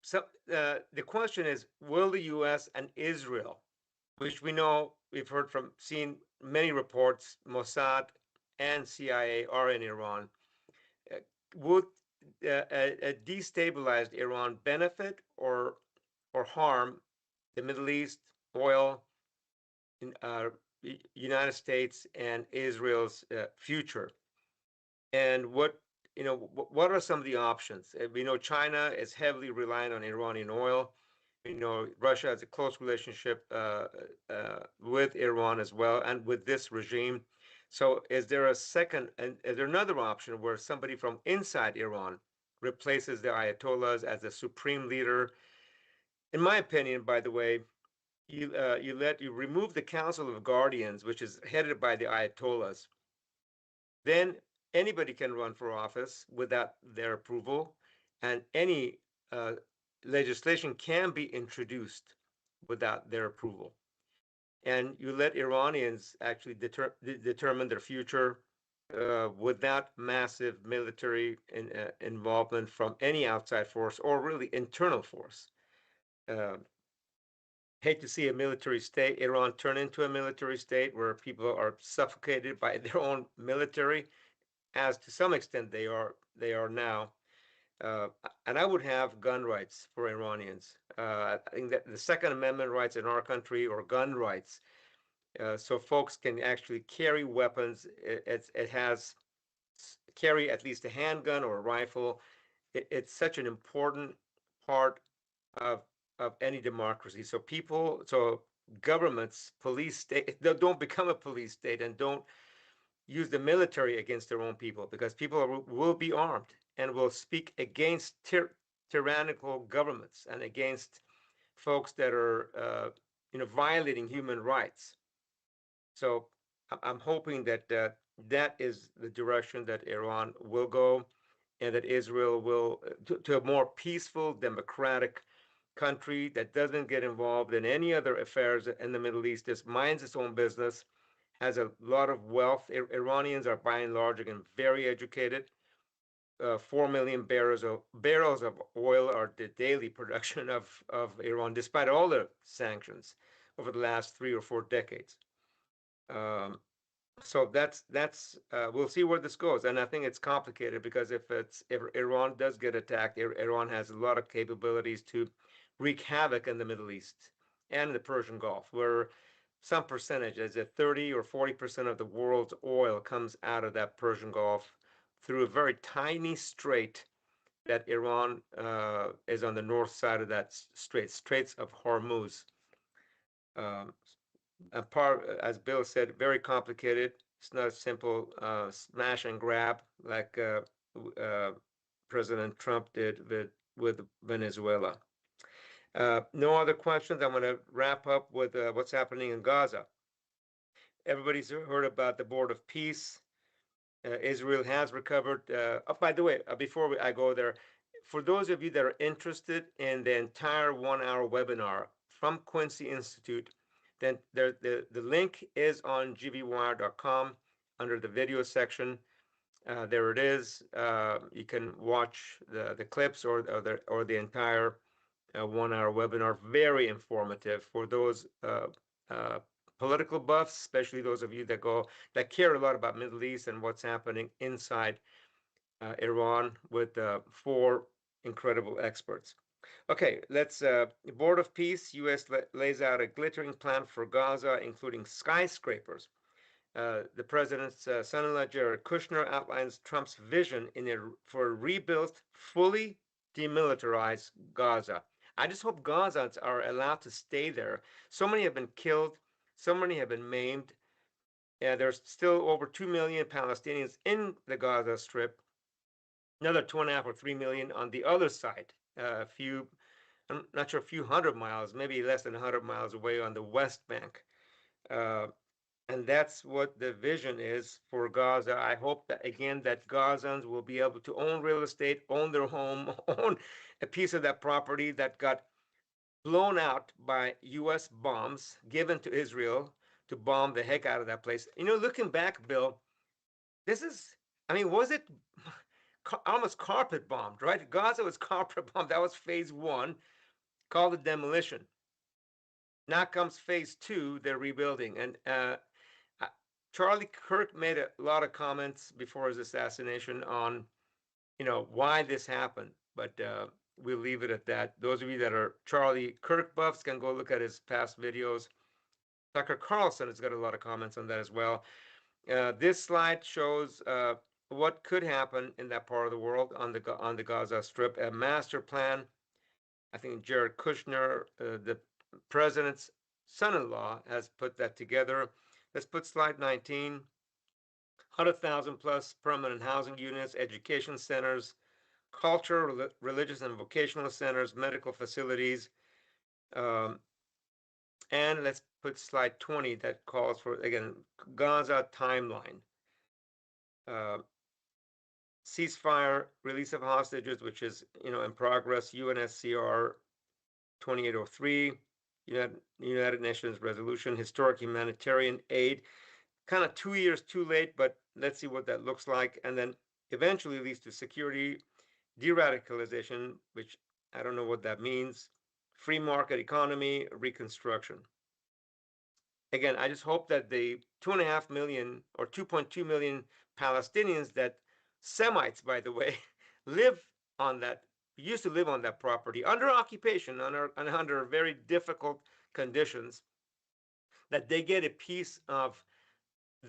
so the question is, will the U.S. and Israel, which we know, we've heard from, seen many reports, Mossad and CIA are in Iran, would a destabilized Iran benefit or harm the Middle East, oil, in United States and Israel's future? And what are some of the options? We know China is heavily reliant on Iranian oil. We know Russia has a close relationship with Iran as well, and with this regime. So is there another option where somebody from inside Iran replaces the Ayatollahs as a supreme leader? In my opinion, by the way, you remove the Council of Guardians, which is headed by the Ayatollahs. Then anybody can run for office without their approval, and any legislation can be introduced without their approval. And you let Iranians actually determine their future without massive military involvement from any outside force or really internal force. Hate to see a military state, Iran, turn into a military state where people are suffocated by their own military, as to some extent they are now. And I would have gun rights for Iranians. I think that the Second Amendment rights in our country, or gun rights, so folks can actually carry weapons. It has carry at least a handgun or a rifle. It's such an important part of any democracy. So governments, police state, don't become a police state and don't use the military against their own people, because people will be armed and will speak against tyrannical governments and against folks that are violating human rights. So I'm hoping that that is the direction that Iran will go, and that Israel will to a more peaceful, democratic country that doesn't get involved in any other affairs in the Middle East, just minds its own business, has a lot of wealth. Iranians are by and large, again, very educated. 4 million barrels of oil are the daily production of Iran, despite all the sanctions over the last 3 or 4 decades. So that's we'll see where this goes, and I think it's complicated because if Iran does get attacked, Iran has a lot of capabilities to wreak havoc in the Middle East and the Persian Gulf, where some percentage, as if 30 or 40% of the world's oil comes out of that Persian Gulf through a very tiny strait that Iran is on the north side of that Straits of Hormuz. As Bill said, very complicated. It's not a simple smash and grab like President Trump did with Venezuela. No other questions. I'm going to wrap up with what's happening in Gaza. Everybody's heard about the Board of Peace. Israel has recovered. By the way, before I go there, for those of you that are interested in the entire 1-hour webinar from Quincy Institute, then the link is on gvwire.com under the video section. There it is. You can watch the clips or the entire 1-hour webinar. Very informative for those political buffs, especially those of you that care a lot about Middle East and what's happening inside Iran, with 4 incredible experts. Okay, let's Board of Peace. U.S. lays out a glittering plan for Gaza, including skyscrapers. The president's son-in-law, Jared Kushner, outlines Trump's vision for a rebuilt, fully demilitarized Gaza. I just hope Gazans are allowed to stay there. So many have been killed. So many have been maimed. There's still over 2 million Palestinians in the Gaza Strip. Another 2.5 or 3 million on the other side. I'm not sure, a few hundred miles, maybe less than 100 miles away on the West Bank. And that's what the vision is for Gaza. I hope that, again, that Gazans will be able to own real estate, own their home, own a piece of that property that got blown out by U.S. bombs given to Israel to bomb the heck out of that place. Looking back, Bill, was it almost carpet bombed, right? Gaza was carpet bombed. That was phase 1, called the demolition. Now comes phase 2, they're rebuilding. And Charlie Kirk made a lot of comments before his assassination on, why this happened. But we'll leave it at that. Those of you that are Charlie Kirk buffs can go look at his past videos. Tucker Carlson has got a lot of comments on that as well. This slide shows what could happen in that part of the world on the Gaza Strip. A master plan. I think Jared Kushner, the president's son-in-law, has put that together. Let's put slide 19. 100,000 plus permanent housing units, education centers, culture, religious and vocational centers, medical facilities. And let's put slide 20 that calls for, again, Gaza timeline. Ceasefire, release of hostages, which is in progress. UNSCR 2803, United Nations resolution, historic humanitarian aid. Kind of 2 years too late, but let's see what that looks like. And then eventually leads to security, de-radicalization, which I don't know what that means, free market economy, reconstruction. Again, I just hope that the 2.5 million or 2.2 million Palestinians that Semites, by the way, live on that, used to live on that property under occupation, under very difficult conditions, that they get a piece of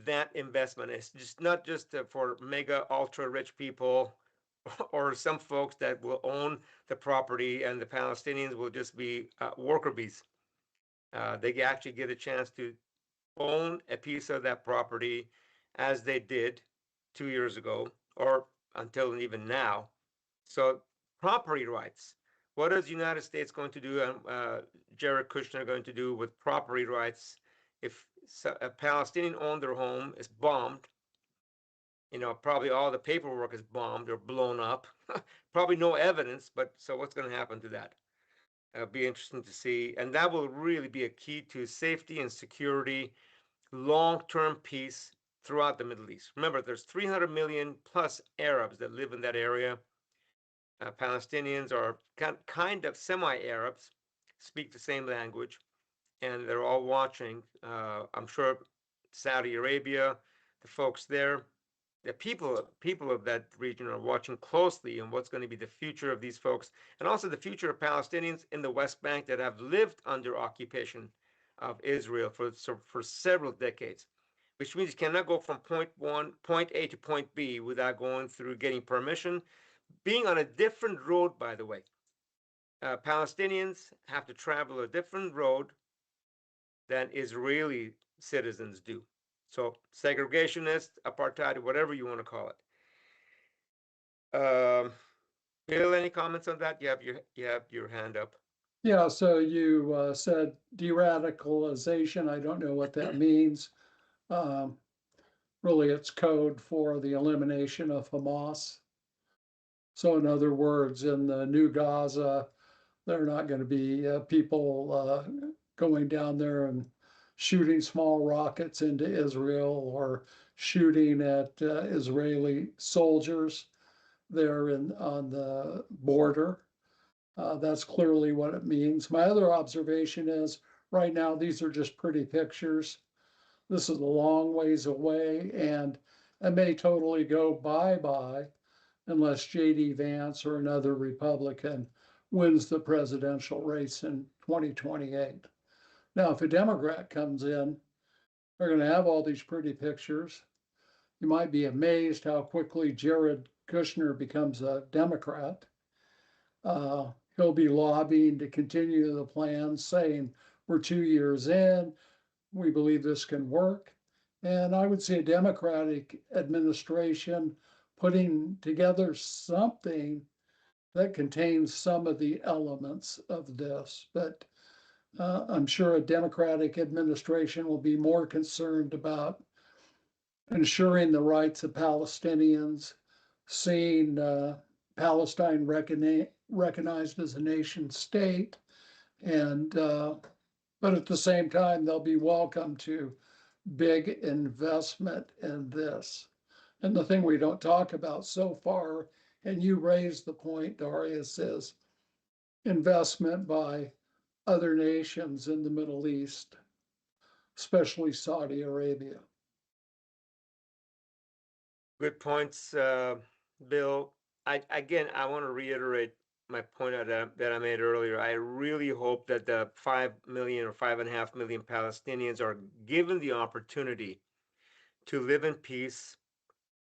that investment. It's just not just for mega ultra rich people or some folks that will own the property and the Palestinians will just be worker bees. They actually get a chance to own a piece of that property as they did 2 years ago or until even now. So property rights. What is the United States going to do, and Jared Kushner going to do with property rights if a Palestinian owned their home is bombed? Probably all the paperwork is bombed or blown up. Probably no evidence, but so what's going to happen to that? It'll be interesting to see. And that will really be a key to safety and security, long-term peace throughout the Middle East. Remember, there's 300 million plus Arabs that live in that area. Palestinians are kind of semi-Arabs, speak the same language, and they're all watching. I'm sure Saudi Arabia, the folks there, the people of that region are watching closely on what's going to be the future of these folks, and also the future of Palestinians in the West Bank that have lived under occupation of Israel for several decades, which means you cannot go from point A to point B without going through getting permission, being on a different road, by the way. Palestinians have to travel a different road than Israeli citizens do. So segregationist, apartheid, whatever you want to call it. Bill, any comments on that? You have your hand up. Yeah, so you said de-radicalization. I don't know what that means. Really, it's code for the elimination of Hamas. So in other words, in the new Gaza, there are not going to be people going down there and shooting small rockets into Israel or shooting at Israeli soldiers there on the border. That's clearly what it means. My other observation is right now, these are just pretty pictures. This is a long ways away, and it may totally go bye-bye unless J.D. Vance or another Republican wins the presidential race in 2028. Now, if a Democrat comes in, they're going to have all these pretty pictures. You might be amazed how quickly Jared Kushner becomes a Democrat. He'll be lobbying to continue the plan, saying, we're 2 years in, we believe this can work. And I would see a Democratic administration putting together something that contains some of the elements of this. But I'm sure a Democratic administration will be more concerned about ensuring the rights of Palestinians, seeing Palestine recognized as a nation state, and but at the same time, they'll be welcome to big investment in this. And the thing we don't talk about so far, and you raised the point, Darius, is investment by other nations in the Middle East, especially Saudi Arabia. Good points, Bill. I want to reiterate my point that I made earlier. I really hope that the 5 million or 5.5 million Palestinians are given the opportunity to live in peace.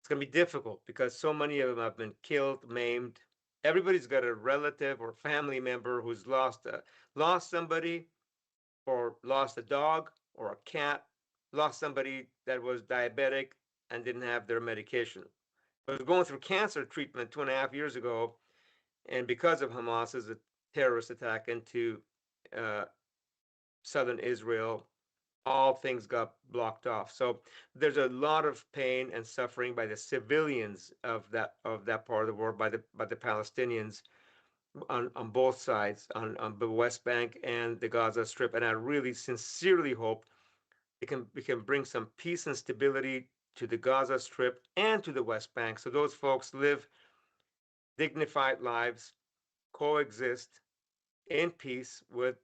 It's going to be difficult because so many of them have been killed, maimed. Everybody's got a relative or family member who's lost somebody, or lost a dog or a cat, lost somebody that was diabetic and didn't have their medication. I was going through cancer treatment 2.5 years ago, and because of Hamas's terrorist attack into southern Israel, all things got blocked off. So there's a lot of pain and suffering by the civilians of that part of the world, by the Palestinians on both sides, on the West Bank and the Gaza Strip. And I really sincerely hope we can bring some peace and stability to the Gaza Strip and to the West Bank, so those folks live dignified lives, coexist in peace with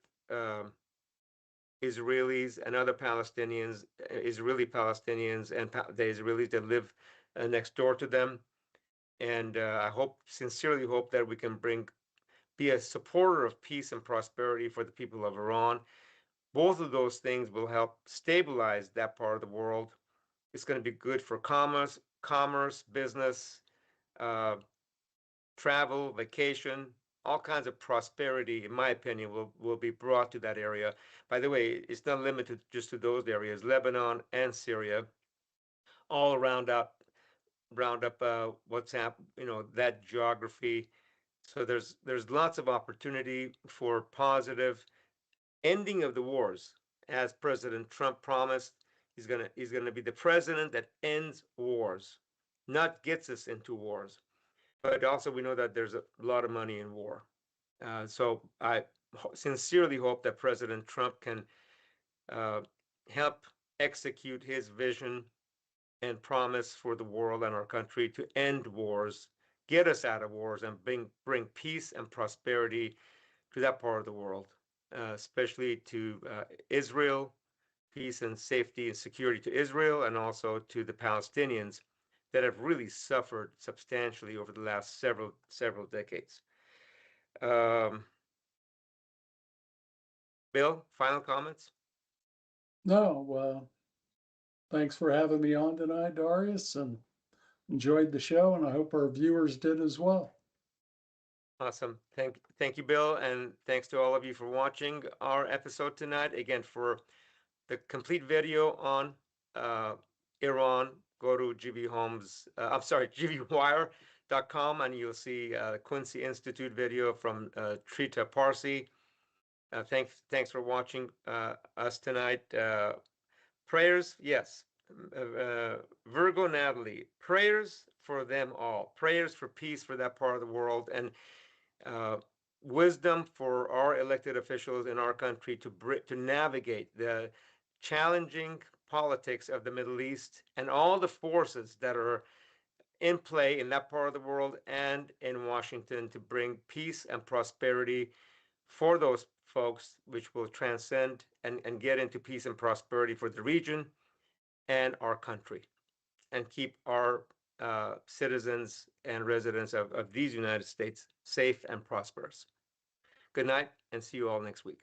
Israelis and other Palestinians, Israeli Palestinians, and the Israelis that live next door to them. And I sincerely hope that we can be a supporter of peace and prosperity for the people of Iran. Both of those things will help stabilize that part of the world. It's going to be good for commerce, business, uh, travel, vacation, all kinds of prosperity, in my opinion, will be brought to that area. By the way, it's not limited just to those areas. Lebanon and Syria, all round up what's happened, that geography. So there's lots of opportunity for positive ending of the wars, as President Trump promised. He's gonna be the president that ends wars, not gets us into wars. But also we know that there's a lot of money in war. So I sincerely hope that President Trump can help execute his vision and promise for the world and our country to end wars, get us out of wars, and bring peace and prosperity to that part of the world, especially to Israel, peace and safety and security to Israel, and also to the Palestinians that have really suffered substantially over the last several decades. Bill, final comments? No, thanks for having me on tonight, Darius, and enjoyed the show, and I hope our viewers did as well. Awesome. Thank you, Bill, and thanks to all of you for watching our episode tonight. Again, for the complete video on Iran, go to GVWire.com, and you'll see the Quincy Institute video from Trita Parsi. Thanks for watching us tonight. Prayers, yes. Virgo Natalie, prayers for them all. Prayers for peace for that part of the world, and wisdom for our elected officials in our country to navigate the challenging politics of the Middle East and all the forces that are in play in that part of the world and in Washington to bring peace and prosperity for those folks, which will transcend and get into peace and prosperity for the region and our country, and keep our citizens and residents of these United States safe and prosperous. Good night, and see you all next week.